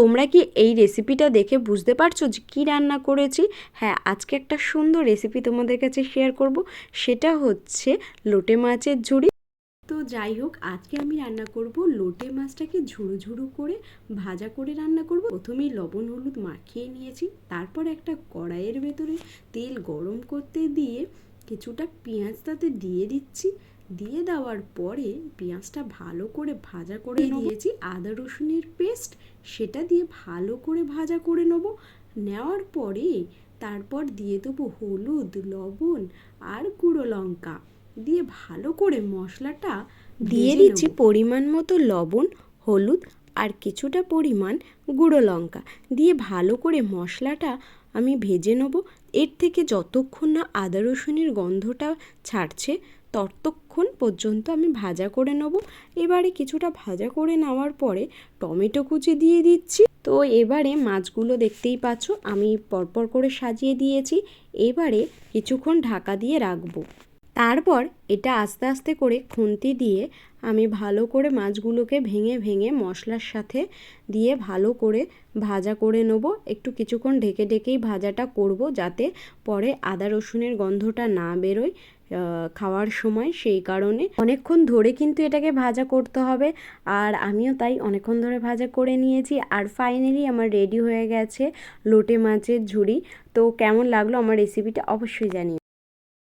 তোমরা কি এই রেসিপিটা দেখে বুঝতে পারছো যে কী রান্না করেছি? হ্যাঁ, আজকে একটা সুন্দর রেসিপি তোমাদের কাছে শেয়ার করব। সেটা হচ্ছে লোটে মাছের ঝুড়ি। তো যাই হোক, আজকে আমি রান্না করব লোটে মাছটাকে ঝুড়ো ঝুড়ো করে ভাজা করে রান্না করব। প্রথমেই লবণ হলুদ মাখিয়ে নিয়েছি, তারপর একটা কড়াইয়ের ভেতরে তেল গরম করতে দিয়ে কিছুটা পেঁয়াজ তাতে দিয়ে দিচ্ছি। দিয়ে দেওয়ার পরে পেঁয়াজটা ভালো করে ভাজা করে দিয়েছি আদা রসুনের পেস্ট, সেটা দিয়ে ভালো করে ভাজা করে নেব। নেওয়ার পরে তারপর দিয়ে দেবো হলুদ, লবণ আর গুঁড়ো লঙ্কা, দিয়ে ভালো করে মশলাটা দিয়ে দিচ্ছি পরিমাণ মতো লবণ, হলুদ আর কিছুটা পরিমাণ গুঁড়ো লঙ্কা দিয়ে ভালো করে মশলাটা আমি ভেজে নেব। এর থেকে যতক্ষণ না আদা রসুনের গন্ধটা ছাড়ছে ততক্ষণ পর্যন্ত আমি ভাজা করে নেব। এবারে কিছুটা ভাজা করে নেওয়ার পরে টমেটো কুচি দিয়ে দিচ্ছি। তো এবারে মাছগুলো দেখতেই পাচ্ছ আমি পরপর করে সাজিয়ে দিয়েছি। এবারে কিছুক্ষণ ঢাকা দিয়ে রাখবো। তারপর এটা আস্তে আস্তে করে খুন্তি দিয়ে আমি ভালো করে মাছগুলোকে ভেঙে ভেঙে মশলার সাথে দিয়ে ভালো করে ভাজা করে নেব। একটু কিছুক্ষণ ঢেকে ঢেকেই ভাজাটা করব, যাতে পরে আদা রসুনের গন্ধটা না বেরোয় খাওয়ার সময়। সেই কারণে অনেকক্ষণ ধরে কিন্তু এটাকে ভাজা করতে হবে, আর আমিও তাই অনেকক্ষণ ধরে ভাজা করে নিয়েছি। আর ফাইনালি আমার রেডি হয়ে গেছে লোটে মাছের ঝুড়ি। তো কেমন লাগলো আমার রেসিপিটা অবশ্যই জানিও।